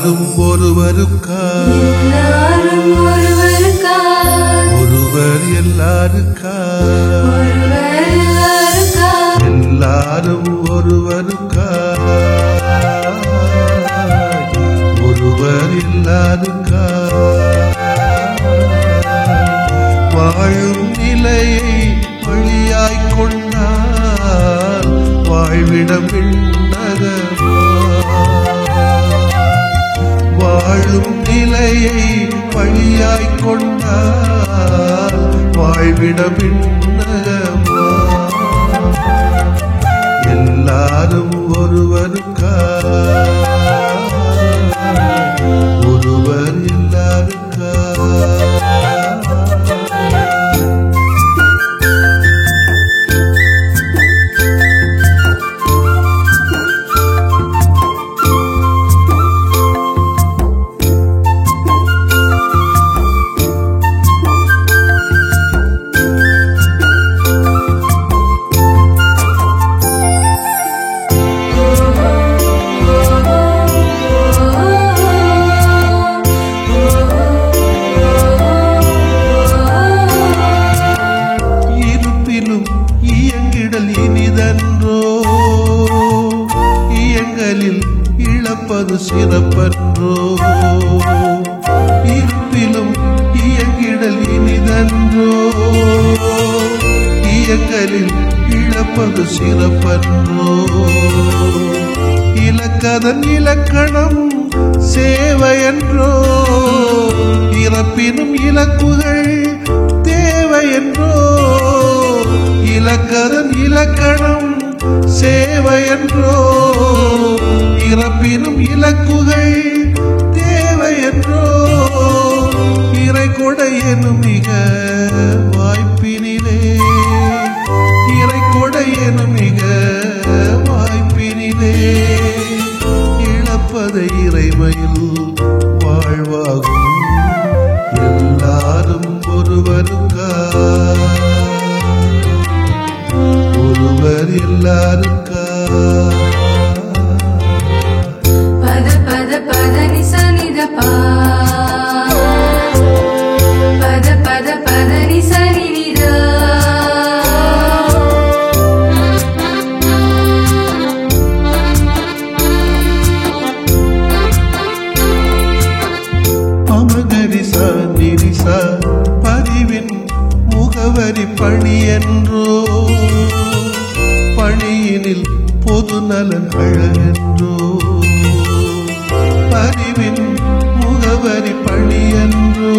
எல்லாரும் ஒருவருக்காய் ஒருவர் எல்லாருக்காய் எல்லாரும் ஒருவருக்காய் ஒருவர் எல்லாருக்காய் வாழும் நிலையை வழியாய்க் கொண்டால் வாழ்விடம் விண்ணகமா வாழும் நிலையை வழியாய்க் கொண்டால் வாழ்விடம் விண்ணகமா எல்லாரும் ஒருவருக்காய் ஒருவர் எல்லாருக்காய் சிறப்பன்றோ இருப்பிலும் இயங்கிடல் இனிதன்றோ இயங்கலில் இழப்பது சிறப்பன்றோ இலக்கதன் இலக்கணம் சேவையன்றோ இறப்பினும் இலக்குகள் தேவையன்றோ இலக்கதன் இலக்கணம் சேவையன்றோ இறப்பினும் இலக்குகள் தேவையன்றோ இறை கொடை எனும் மிக வாய்ப்பினிலே இறை கொடை எனும் மிக வாய்ப்பினிலே இழப்பதை இறைமையில் வாழ்வாகும் எல்லாரும் ஒருவருக்காய் ஒருவர் எல்லாருக்காய் பதிவின் முகவரி பணி என்றோ பணியினில் பொது நலன் அழகென்றோ பதிவின் முகவரி பணி என்றோ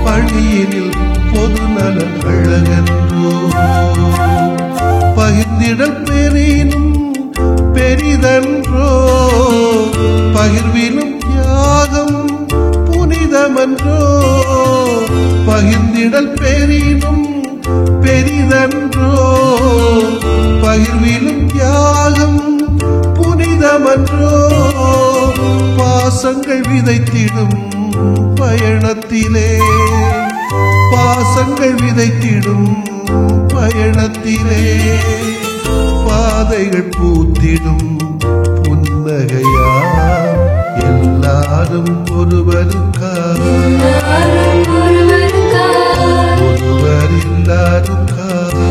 பணியினில் பொது நலன் அழகென்றோ பகிர்ந்திடல் பெரினும் பெரிதன்றோ பகிர்விலும் தியாகம் புனிதமன்றோ பகிர்ந்திடல் பெரினும் பெரிதன்றோ பகிர்விலும் தியாகம் புனிதமன்றோ பாசங்கள் விதைத்திடும் பயணத்திலே பாசங்கள் விதைத்திடும் பயணத்திலே பாதைகள் பூத்திடும் புன்னகையா எல்லாரும் ஒருவருக்காய் ஒருவர் எல்லாருக்காய்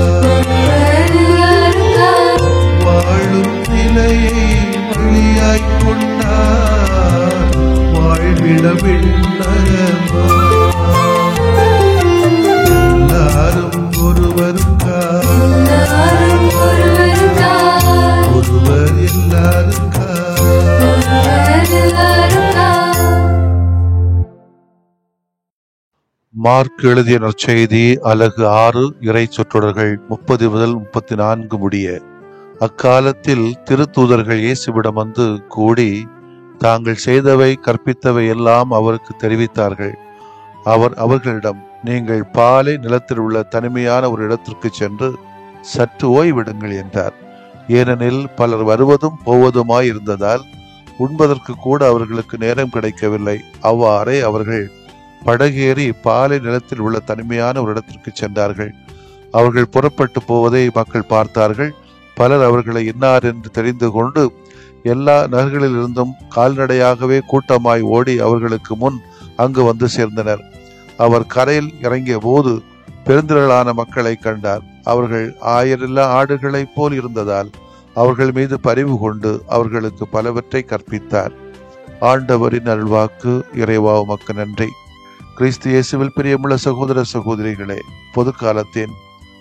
வாழும் நிலையை வழியாய்க் கொண்டார் வாழ்விட விண்ணகமா எல்லாரும் ஒருவருக்காய் ஒருவர் எல்லாருக்காய் மார்க் எழுதிய நற்செய்தி அலகு 6 இறை சொற்றொடர்கள் 30 முதல் 34 முடிய. அக்காலத்தில் திருத்தூதர்கள் இயேசுவிடம் வந்து கூடி தாங்கள் செய்தவை கற்பித்தவை எல்லாம் அவருக்கு தெரிவித்தார்கள். அவர் அவர்களிடம், நீங்கள் பாலை நிலத்தில் உள்ள தனிமையான ஒரு இடத்திற்கு சென்று சற்று ஓய்விடுங்கள் என்றார். ஏனெனில் பலர் வருவதும் போவதுமாய் இருந்ததால் உண்பதற்கு கூட அவர்களுக்கு நேரம் கிடைக்கவில்லை. அவ்வாறே அவர்கள் படகேறி பாலை நிலத்தில் உள்ள தனிமையான ஒரு இடத்திற்கு சென்றார்கள். அவர்கள் புறப்பட்டு போவதை மக்கள் பார்த்தார்கள். பலர் அவர்களை இன்னார் என்று தெரிந்து கொண்டு எல்லா நகர்களில் இருந்தும் கால்நடையாகவே கூட்டமாய் ஓடி அவர்களுக்கு முன் அங்கு வந்து சேர்ந்தனர். அவர் கரையில் இறங்கிய போது பெருந்திரளான மக்களை கண்டார். அவர்கள் ஆயிரல்லா ஆடுகளைப் போல் இருந்ததால் அவர்கள் மீது பரிவு கொண்டு அவர்களுக்கு பலவற்றை கற்பித்தார். ஆண்டவரின் அருள்வாக்கு. இறைவா உமக்கு நன்றி. கிறிஸ்து இயேசுவில் பிரியமுள்ள சகோதர சகோதரிகளே, பொது காலத்தின்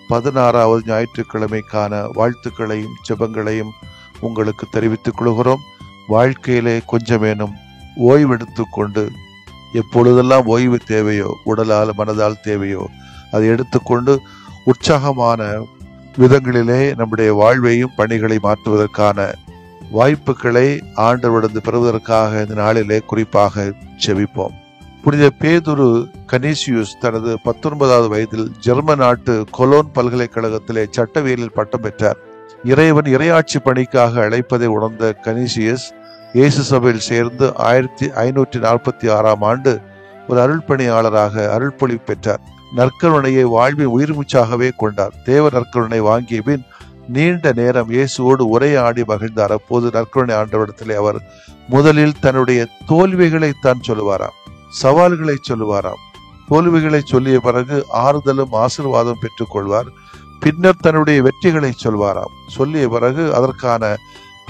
16வது ஞாயிற்றுக்கிழமைக்கான வாழ்த்துக்களையும் ஜெபங்களையும் உங்களுக்கு தெரிவித்துக் கொள்கிறோம். வாழ்க்கையிலே கொஞ்சமேனும் ஓய்வெடுத்து கொண்டு, எப்பொழுதெல்லாம் ஓய்வு தேவையோ, உடலால் மனதால் தேவையோ, அதை எடுத்துக்கொண்டு உற்சாகமான விதங்களிலே நம்முடைய வாழ்வையும் பணிகளை மாற்றுவதற்கான வாய்ப்புகளை ஆண்டவரிடந்து பெறுவதற்காக இந்த நாளிலே குறிப்பாக ஜெபிப்போம். புனித பேதுரு கனீசியுஸ் தனது 19வது வயதில் ஜெர்மன் நாட்டு கொலோன் பல்கலைக்கழகத்திலே சட்டவியலில் பட்டம் பெற்றார். இறைவன் இறையாட்சி பணிக்காக அழைப்பதை உணர்ந்த கனீசியஸ் இயேசு சபையில் சேர்ந்து 1546ஆம் ஆண்டு ஒரு அருள்பணியாளராக அருள்பொழிவு பெற்றார். நற்கருணையை வாழ்வின் உயிர்மூச்சாகவே கொண்டார். தேவ நற்கருணை வாங்கிய பின் நீண்ட நேரம் இயேசுவோடு உரையாடி மகிழ்ந்தார். அப்போது நற்கருணை ஆண்டவரிடத்திலே அவர் முதலில் தன்னுடைய தோல்விகளை தான் சொல்லுவாராம், சவால்களை சொல்லுவாராம். தோல்விகளை சொல்லிய பிறகு ஆறுதலும் ஆசீர்வாதம் பெற்றுக் கொள்வார். பின்னர் தன்னுடைய வெற்றிகளை சொல்வாராம். சொல்லிய பிறகு அதற்கான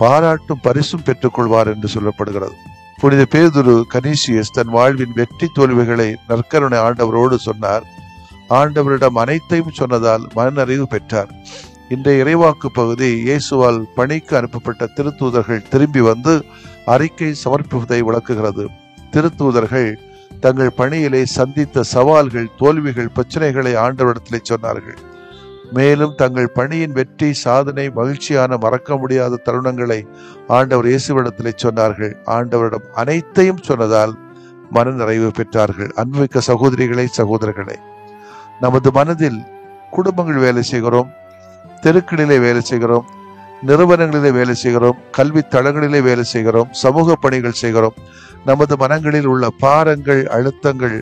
பாராட்டும் பரிசும் பெற்றுக் கொள்வார் என்று சொல்லப்படுகிறது. புனித பேதுரு கனீசியஸ் தன் வாழ்வின் வெற்றி தோல்விகளை நற்கருணை ஆண்டவரோடு சொன்னார். ஆண்டவரிடம் அனைத்தையும் சொன்னதால் மனநறிவு பெற்றார். இன்றைய இறைவாக்கு பகுதி இயேசுவால் பணிக்கு அனுப்பப்பட்ட திருத்தூதர்கள் திரும்பி வந்து அறிக்கை சமர்ப்பிப்பதை விளக்குகிறது. திருத்தூதர்கள் தங்கள் பணியிலே சந்தித்த சவால்கள், தோல்விகள், பிரச்சனைகளை ஆண்டவரிடத்திலே சொன்னார்கள். மேலும் தங்கள் பணியின் வெற்றி, சாதனை, மகிழ்ச்சியான மறக்க முடியாத தருணங்களை ஆண்டவர் இயேசுவிடத்திலே சொன்னார்கள். ஆண்டவரிடம் அனைத்தையும் சொன்னதால் மன நிறைவு பெற்றார்கள். அன்புமிக்க சகோதரிகளே, சகோதரர்களே, நமது மனதில் குடும்பங்கள் வேலை செய்கிறோம், தெருக்களிலே வேலை செய்கிறோம், நிறுவனங்களிலே வேலை செய்கிறோம், கல்வி தளங்களிலே வேலை செய்கிறோம், சமூக பணிகள் செய்கிறோம். நமது மனங்களில் உள்ள பாரங்கள், அழுத்தங்கள்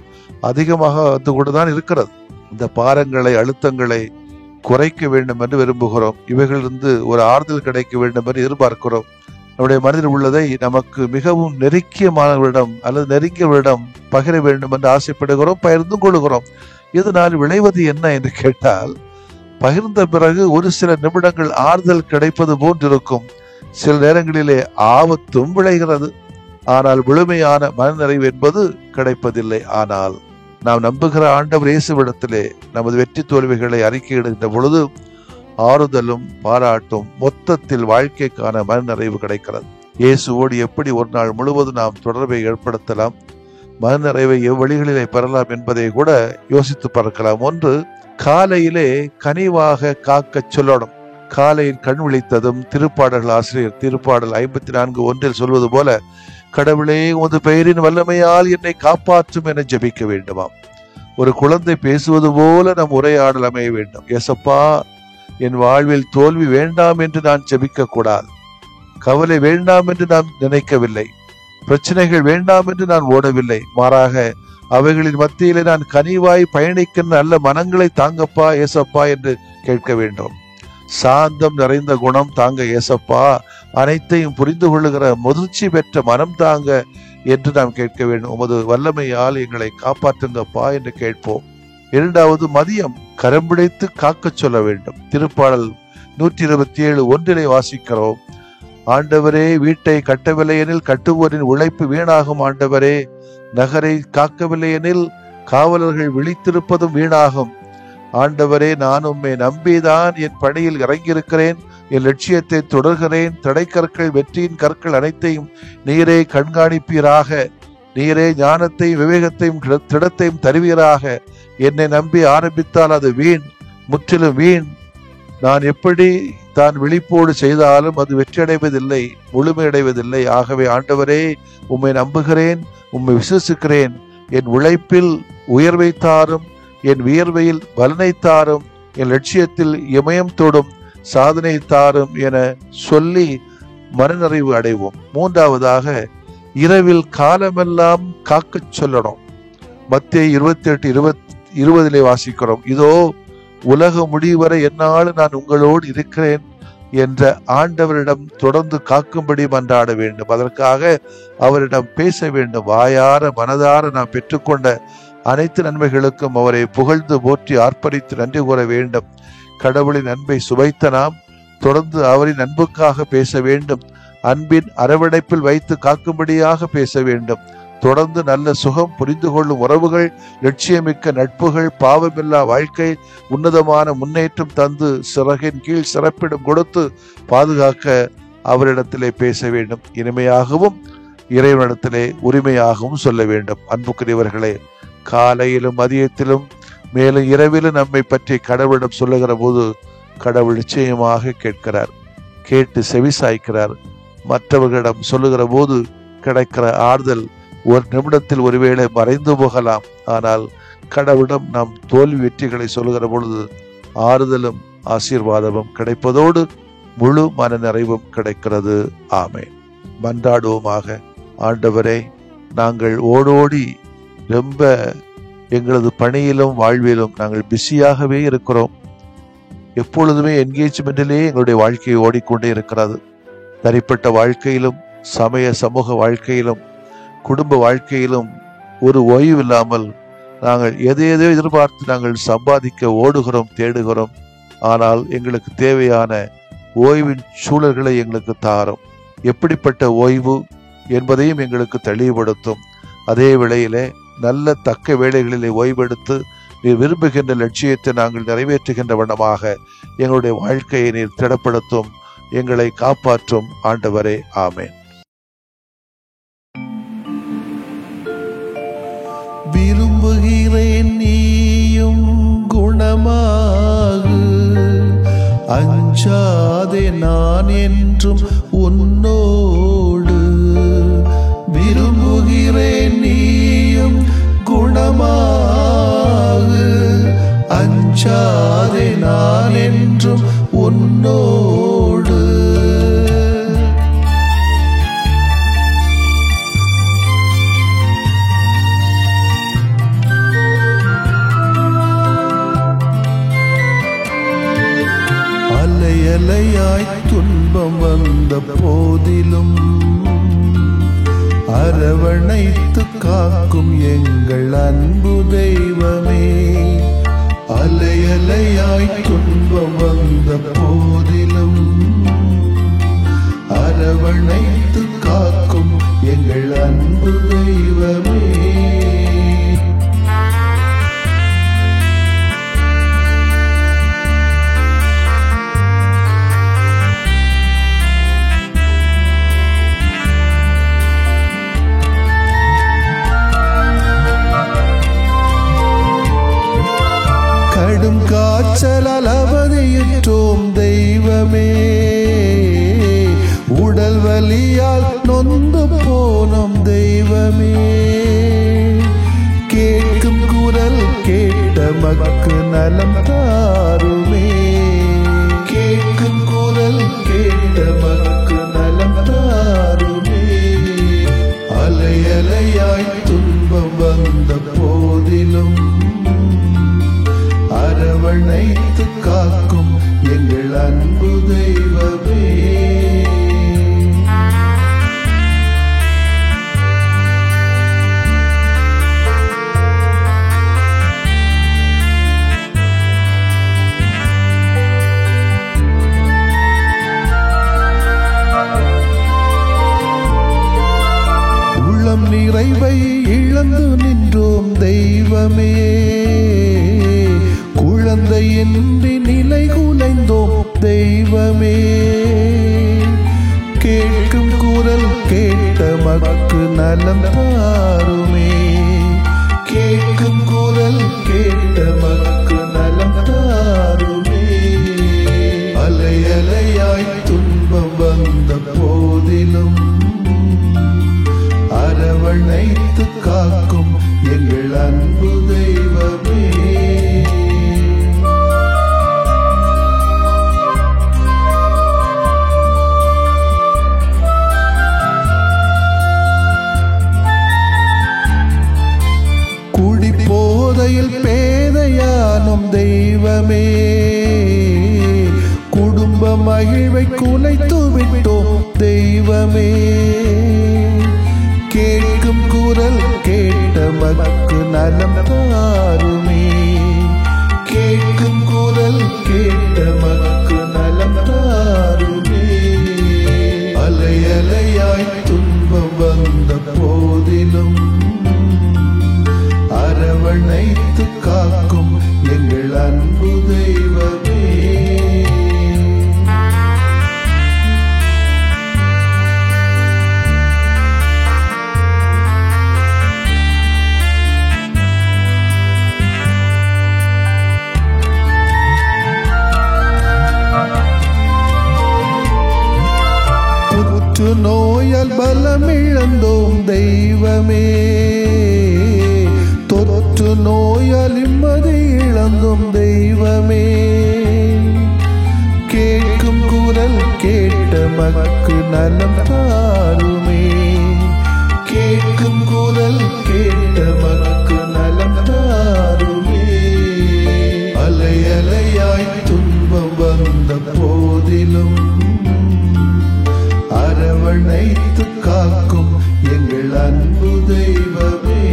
அதிகமாக வந்து கொண்டுதான் இருக்கிறது. இந்த பாரங்களை, அழுத்தங்களை குறைக்க வேண்டும் என்று விரும்புகிறோம். இவைகளிலிருந்து ஒரு ஆறுதல் கிடைக்க வேண்டும் என்று எதிர்பார்க்கிறோம். நம்முடைய மனதில் உள்ளதை நமக்கு மிகவும் நெருக்கியமானவரிடம் அல்லது நெருங்கியவரிடம் பகிர வேண்டும் என்று ஆசைப்படுகிறோம், பகிர்ந்து கொள்கிறோம். இதனால் விளைவது என்ன என்று கேட்டால், பகிர்ந்த பிறகு ஒரு சில நிமிடங்கள் ஆறுதல் கிடைப்பது போன்றிருக்கும். சில நேரங்களிலே ஆபத்தும் விளைகிறது. ஆனால் முழுமையான மனநிறைவு என்பது கிடைப்பதில்லை. ஆனால் நாம் நம்புகிற ஆண்டவர் இயேசுவிடத்திலே நமது வெற்றி தோல்விகளை அறிக்கையிடுகின்ற பொழுது ஆறுதலும் பாராட்டும், மொத்தத்தில் வாழ்க்கைக்கான மனநிறைவு கிடைக்கிறது. இயேசுவோடு எப்படி ஒரு நாள் முழுவதும் நாம் தொடர்பை ஏற்படுத்தலாம், மனநிறைவை எவ்வழிகளிலே பெறலாம் என்பதை கூட யோசித்து பார்க்கலாம். ஒன்று, காலையிலே கனிவாக காக்க சொல்லணும். காலையில் கண் விழித்ததும் திருப்பாடல் ஆசிரியர் திருப்பாடல் 54:1 சொல்வது போல, கடவுளே உமது பெயரின் வல்லமையால் என்னை காப்பாற்றும் என ஜெபிக்க வேண்டுமாம். ஒரு குழந்தை பேசுவது போல நம் உரையாடல் அமைய வேண்டும். ஏசப்பா, என் வாழ்வில் தோல்வி வேண்டாம் என்று நான் ஜெபிக்க கூடாது, கவலை வேண்டாம் என்று நான் நினைக்கவில்லை, பிரச்சனைகள் வேண்டாம் என்று நான் ஓடவில்லை. மாறாக அவைகளின் மத்தியிலே நான் கனிவாய் பயணிக்கின்ற நல்ல மனங்களை தாங்கப்பா ஏசப்பா என்று கேட்க வேண்டும். சாந்தம் நிறைந்த குணம் தாங்க ஏசப்பா, அனைத்தையும் புரிந்து கொள்ளுகிற முதிர்ச்சி பெற்ற மனம் தாங்க என்று நாம் கேட்க வேண்டும். உமது வல்லமையால் எங்களை காப்பாற்றுங்கப்பா என்று கேட்போம். இரண்டாவது, மதியம் கரம் பிடித்து காக்க சொல்ல வேண்டும். திருப்பாடல் 127:1 வாசிக்கிறோம். ஆண்டவரே, வீட்டை கட்டவில்லை எனில் கட்டுவோரின் உழைப்பு வீணாகும். ஆண்டவரே, நகரை காக்கவில்லை எனில் காவலர்கள் விழித்திருப்பதும் வீணாகும். ஆண்டவரே, நான் உம்மை நம்பிதான் என் பணியில் இறங்கியிருக்கிறேன், என் லட்சியத்தை தொடர்கிறேன். தடைக்கற்கள், வெற்றியின் கற்கள் அனைத்தையும் நீரே கண்காணிப்பீராக. நீரே ஞானத்தையும் விவேகத்தையும் திடத்தையும் தருவீராக. என்னை நம்பி ஆரம்பித்தால் அது வீண், முற்றிலும் வீண். நான் எப்படி தான் விழிப்போடு செய்தாலும் அது வெற்றியடைவதில்லை, முழுமையடைவதில்லை. ஆகவே ஆண்டவரே, உம்மை நம்புகிறேன், உம்மை விசுவசிக்கிறேன். என் உழைப்பில் உயர்வை தாரும், என் வியர்வையில் பலனை தாரும், என் லட்சியத்தில் இமயம் தொடும் சாதனை தாரும் என சொல்லி மனநிறைவு அடைவோம். மூன்றாவதாக, இரவில் காலமெல்லாம் காக்க சொல்லணும். மத்தேயு 28:20 வாசிக்கிறோம். இதோ உலக முடிவரை என்னாலும் நான் உங்களோடு இருக்கிறேன், என்ற ஆண்டவரிடம் தொடர்ந்து காக்கும்படி மன்றாட வேண்டும். அதற்காக அவரிடம் பேச வேண்டும். வாயார மனதார நாம் பெற்றுக்கொண்ட அனைத்து நன்மைகளுக்கும் அவரை புகழ்ந்து போற்றி ஆர்ப்பரித்து நன்றி கூற வேண்டும். கடவுளின் அன்பை சுவைத்த நாம் தொடர்ந்து அவரின் அன்புக்காக பேச வேண்டும். அன்பின் அரவணைப்பில் வைத்து காக்கும்படியாக பேச வேண்டும். தொடர்ந்து நல்ல சுகம், புரிந்து கொள்ளும் உறவுகள், லட்சியமிக்க நட்புகள், பாவமில்லா வாழ்க்கை, உன்னதமான முன்னேற்றம் தந்து சிறகின் கீழ் சிறப்பிடம் கொடுத்து பாதுகாக்க அவரிடத்திலே பேச வேண்டும். இனிமையாகவும் இறைவனிடத்திலே உரிமையாகவும் சொல்ல வேண்டும். அன்புக்குரியவர்களே, காலையிலும் மதியத்திலும் மேலும் இரவிலும் நம்மை பற்றி கடவுளிடம் சொல்லுகிற போது கடவுள் நிச்சயமாக கேட்கிறார், கேட்டு செவிசாய்க்கிறார். மற்றவர்களிடம் சொல்லுகிற போது கிடைக்கிற ஆறுதல் ஒரு நிமிடத்தில் ஒருவேளை மறைந்து போகலாம். ஆனால் கடவுளிடம் நாம் தோல்வி வெற்றிகளை சொல்லுகிற பொழுது ஆறுதலும் ஆசீர்வாதமும் கிடைப்பதோடு முழு மன நிறைவும் கிடைக்கிறது. ஆமென். மன்றாடுவோமாக. ஆண்டவரே, நாங்கள் ஓடோடி ரொம்ப எங்களது பணியிலும் வாழ்விலும் நாங்கள் பிஸியாகவே இருக்கிறோம். எப்பொழுதுமே என்கேஜ்மெண்டிலே எங்களுடைய வாழ்க்கை ஓடிக்கொண்டே இருக்கிறது. தனிப்பட்ட வாழ்க்கையிலும் சமய சமூக வாழ்க்கையிலும் குடும்ப வாழ்க்கையிலும் ஒரு ஓய்வு இல்லாமல் நாங்கள் எதையோ எதிர்பார்த்து நாங்கள் சம்பாதிக்க ஓடுகிறோம், தேடுகிறோம். ஆனால் எங்களுக்கு தேவையான ஓய்வின் சூழல்களை எங்களுக்கு தாரும். எப்படிப்பட்ட ஓய்வு என்பதையும் எங்களுக்கு தெளிவுபடுத்தும். அதே வேளையிலே நல்ல தக்க வேளைகளிலே ஓய்வெடுத்து நீர் விரும்புகின்ற லட்சியத்தை நாங்கள் நிறைவேற்றுகின்ற வண்ணமாக எங்களுடைய வாழ்க்கையை நீர் திடப்படுத்தும், எங்களை காப்பாற்றும். ஆண்டவரே, ஆமென். விரும்புகிறேன் நீயும் குணமாகு, அஞ்சாதே நான் என்றும் உன்னோடு. விரும்புகிறேன் நீயும் குணமாகு, அஞ்சாதே நான் என்றும் உன்னோடு. அலையலையாய் துன்பம் வந்த போதிலும் அரவணைத்து காக்கும் எங்கள் அன்பு தெய்வமே. அலையலையாய் துன்பம் வந்த போதிலும் அரவணைத்து காக்கும் எங்கள் அன்பு தெய்வமே. கடும் காய்ச்சலால் அவதியுற்றோம் தெய்வமே, உடல் வலியால் நொந்து போனோம் தெய்வமே. கேட்கும் குரல் கேட்ட மக்கு நலம் தாருமே, கேட்கும் குரல் கேட்ட மக்கு நலம் தாருமே. அலையலையாய் துன்பம் வந்த போதிலும் அரவணைத்து காக்கும் எங்கள் அன்பு தெய்வமே. உள்ளம் நிறைவை இழந்து நின்றோம் தெய்வமே, குழந்தையின்றி நிலை குலைந்தோம் தெய்வமே. கேட்கும் குரல் கேட்ட மக்கு நலம் தாருமே, கேட்கும் குரல் கேட்ட மக்கு நலம் தாருமே. அலையலையாய் துன்பம் வந்த போதிலும் அரவணைத்து காக்கும் எங்கள் அன்பு தெய்வமே. குடிபோதையில் பேதையானும் தெய்வமே, குடும்பம் மகிழ்வை குலைத்து விட்டோம் தெய்வமே. கேட்கும் குரல் கேட்ட மக்கு நலம் தாருமே. கேட்கும் குரல் கேட்ட மக்கு நலம் தாருமே. அலை அலையாய் துன்பம் வந்த போதிலும் அரவணைத்து காக்கும் எங்கள் அன்பு தெய்வமே. நோயால் பலமிழந்தோம் தெய்வமே. தொற்று நோயால் நிம்மதி இழந்தோம் தெய்வமே. கேட்கும் குரல் கேட்ட மக்கு நலம் தாருமே. கேட்கும் குரல் கேட்ட மக்கு நலம் தாருமே. அலை அலையாய் துன்பம் வந்த போதிலும் அரவணைத்து காக்கும் எங்கள் அன்பு தெய்வமே.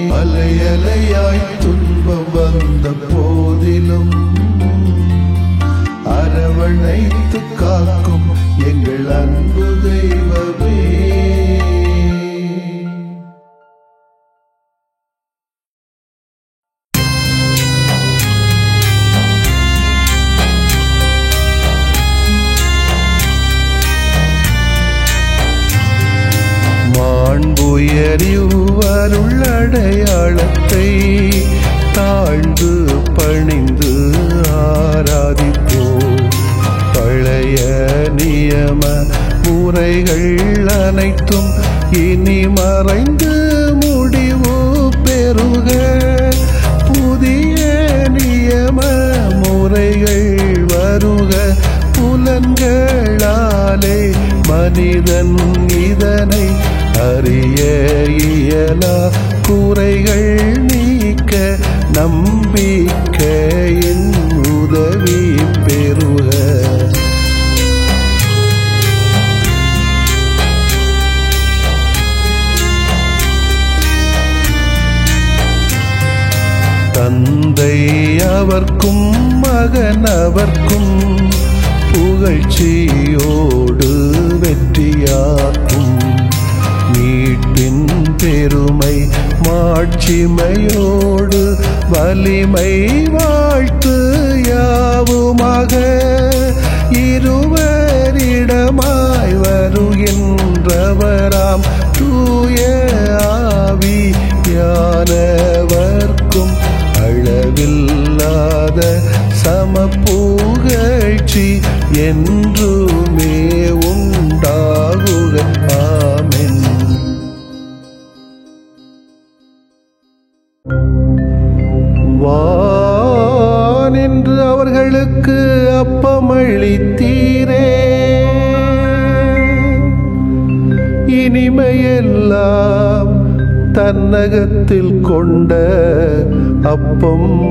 அலை அலையாய் துன்பம் வந்த போதிலும் அரவணைத்து காக்கும் எங்கள் அன்பு தெய்வமே. அருளடையாளத்தை தாழ்ந்து பணிந்து ஆராதிப்போம். பழைய நியம முறைகள் அனைத்தும் இனி மறைந்து முடிவு பெறுக. புதிய நியம முறைகள் வருக. புலன்களாலே மனிதன் இதனை அறிய இயலா. குறைகள் நீக்க நம்பிக்கையின் உதவி பெறுக. தந்தை அவர்க்கும் மகன் அவர்க்கும் புகழ்ச்சியோடு வெற்றியாக்கும். மீட்பின் பெருமை மாட்சிமையோடு வலிமை வாழ்த்து யாவுமாக. இருவரிடமாய் வருகின்றவராம் தூய ஆவியானவர்க்கும் அளவில்லாத சமப்புகழ்ச்சி என்றுமே உண்டாகுக. ஆமென். வானின்று அவர்களுக்கு அப்பமளித்தீரே. இனிமையெல்லாம் தன்னகத்தில் கொண்ட அப்பம்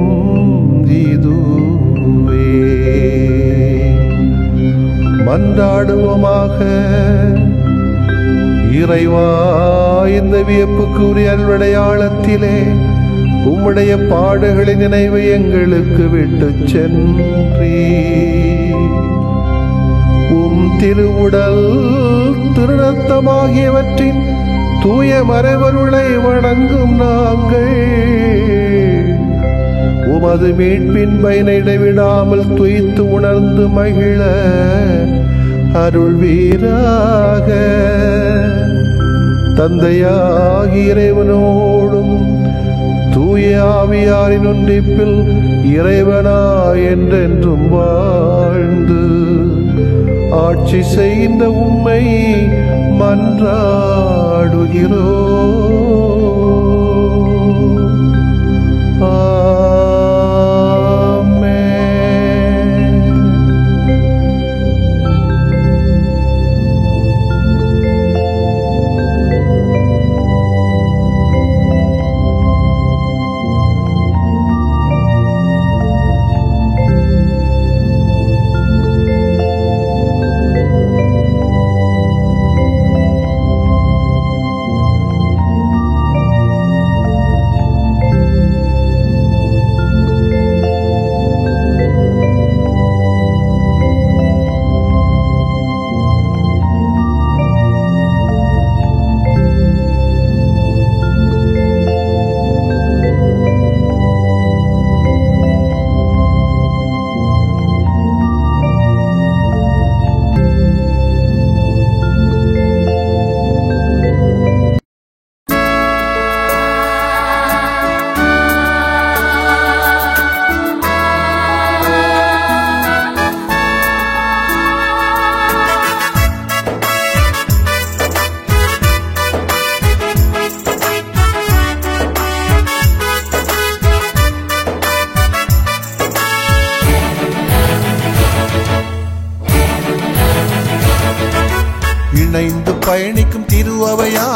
இதுவே. மன்றாடுவோமாக. இறைவா, இந்த வியப்புக்குரிய அல்வடையாளத்திலே உம்முடைய பாடுகளின் நினைவை எங்களுக்கு விட்டு சென்றீ. உம் திருவுடல் திருரத்தமாகியவற்றின் தூய மறைவருளை வணங்கும் நாங்கள் உமது மீட்பின் பயனை இடைவிடாமல் துய்த்து உணர்ந்து மகிழ அருள்வீராக. தந்தையாகிய இறைவனோடும் தூய ஆவியாரின் ஒன்றிப்பில் இறைவனா என்றென்றும் வாழ்ந்து ஆட்சி செய்கின்ற உம்மை மன்றாடுகிறோம். ஆமென்.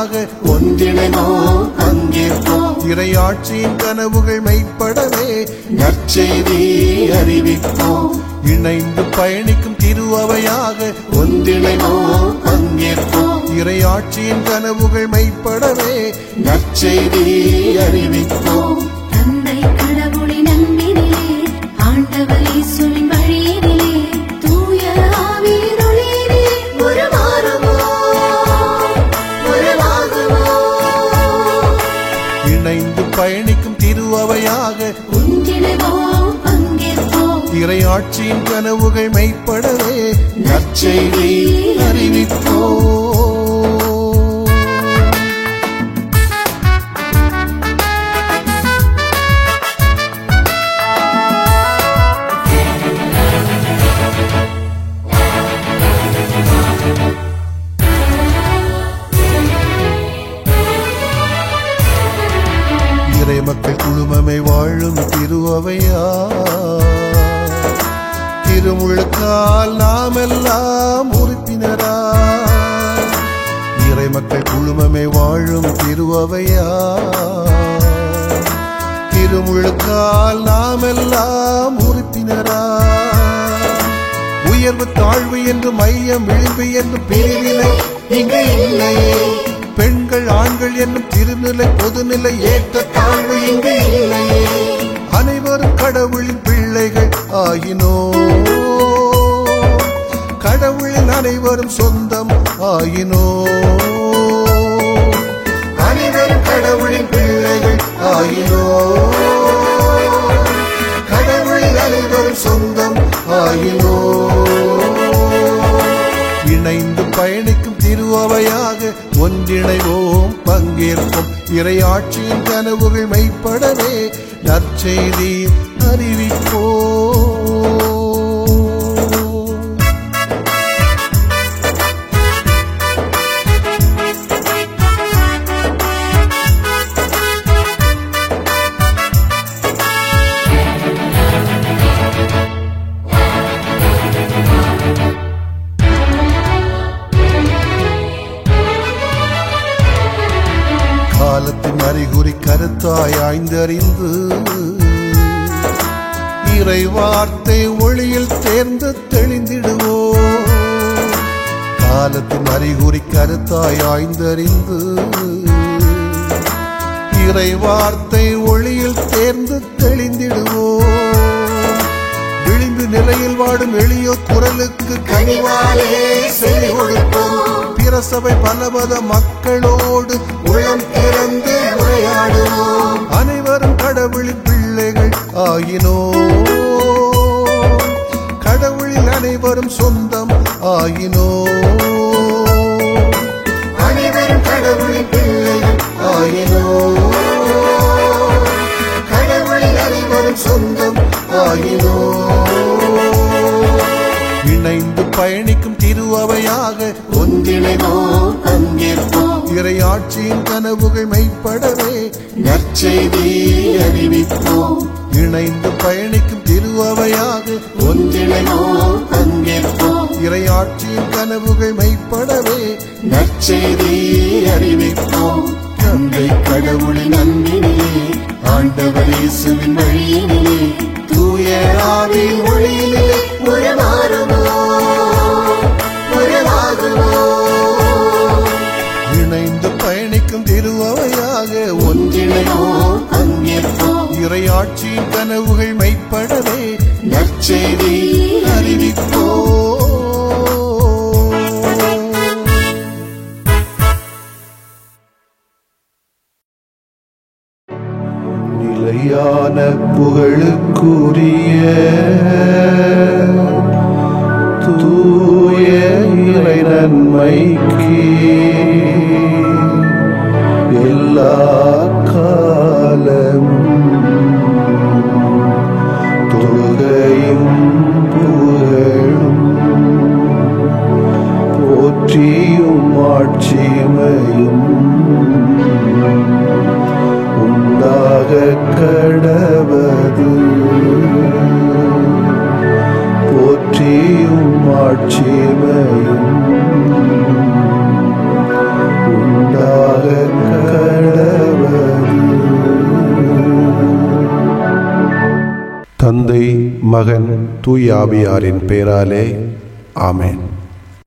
உணர்ந்தவையாக ஒன்றிணைவோம் பங்கேற்போம். இறையாட்சியின் கனவுகள் மெய்ப்படவே நற்செய்தி அறிவிப்போம். இணைந்து பயணிக்கும் திருஅவையாக ஒன்றிணைவோம் பங்கேற்போம். இறையாட்சியின் கனவுகள் மெய்ப்படவே நற்செய்தி அறிவிப்போம். தந்தை கடவுளின் அன்பினிலே, ஆண்டவர் இயேசுவின் வழியினிலே, தூய ஆவியின் ஒளியினிலே உருவாகுவோம். இணைந்து பயணிக்கும் திருஅவையாக ஒன்றிணைவோம் பங்கேற்போம். இறையாட்சியின் கனவுகள் மெய்ப்படவே நற்செய்தி அறிவிப்போம். மக்கள் குழுமமே வாழும் திருஅவையா, திருமுழுக்கால் நாம் எல்லாம் உறுப்பினரா. இறை மக்கள் குழுமமே வாழும் திருஅவையா, திருமுழுக்கால் நாம் எல்லாம் உறுப்பினரா. உயர்வு தாழ்வு என்று மையம் விளிம்பு என்று பிரிவினை இங்கு இல்லையே. பெண்கள் ஆண்கள் என்னும் திருநிலை பொதுநிலை ஏற்ற தாழ்வு இங்கு இல்லையே. அனைவரும் கடவுளின் பிள்ளைகள் ஆயினோ, கடவுளின் அனைவரும் சொந்தம் ஆயினோ. அனைவரும் கடவுளின் பிள்ளைகள் ஆயினோ, கடவுளின் அனைவரும் சொந்தம் ஆயினோ. இணைந்து பயணிக்கும் திருஅவையாக ஒன்றிணைவோம் பங்கேற்போம். இறையாட்சியின் கனவுகள் மெய்ப்படவே நற்செய்தி அறிவிப்போம். காலத்தின் அறிகுறி கருத்தாய் ஆய்ந்தறிந்து இறை வார்த்தை ஒளியில் தேர்ந்து தெளிந்திடுவோம். காலத்தின் அறிகுறி கருத்தாய் ஆய்ந்தறிந்து இறை வார்த்தை ஒளியில் தேர்ந்து தெளிந்திடுவோம். விளிம்பு நிலையில் வாடும் எளியோர் குரலுக்கு கனிவாலே செவி கொடுப்போம். பிரசபை பலவத மக்களோடு உளம் திறந்து உரையாடுவோம். அனைவரும் கடவுளின் பிள்ளைகள் ஆயினோ, கடவுளில் அனைவரும் சொந்தம் ஆயினோ. அனைவரும் கடவுளின் பிள்ளைகள் ஆயினோ, கடவுளில் அனைவரும் சொந்தம் ஆயினோ. இணைந்து பயணிக்கும் திருஅவையாக ஒன்றிணைவோம் பங்கேற்போம். இறையாட்சியின் கனவுகள் மெய்ப்படவே நற்செய்தி அறிவிப்போம். இணைந்து பயணிக்கும் திருஅவையாக ஒன்றிணைவோம் பங்கேற்போம். இறையாட்சியின் கனவுகள் மெய்ப்படவே நற்செய்தி அறிவிப்போம். தந்தை கடவுளின் அன்பினிலே, ஆண்டவர் இயேசுவின் வழியினிலே, தூய ஆவியின் ஒளியிலே இணைந்து பயணிக்கும் திருஅவையாக ஒன்றிணைவோம் பங்கேற்போம். இறையாட்சியின் கனவுகள் மெய்ப்படவே நற்செய்தி அறிவிப்போம். நிலையான புகழுக்குரிய தூய இறை நன்மைக்கு எல்லா காலமும் தொழுகையும் புகழும் போற்றியும் ஆட்சிமையும் உண்டாக கடவது. போற்றியும் ஆட்சிமையும் உண்டாக மகன் தூய ஆவியாரின் பெயராலே ஆமென்.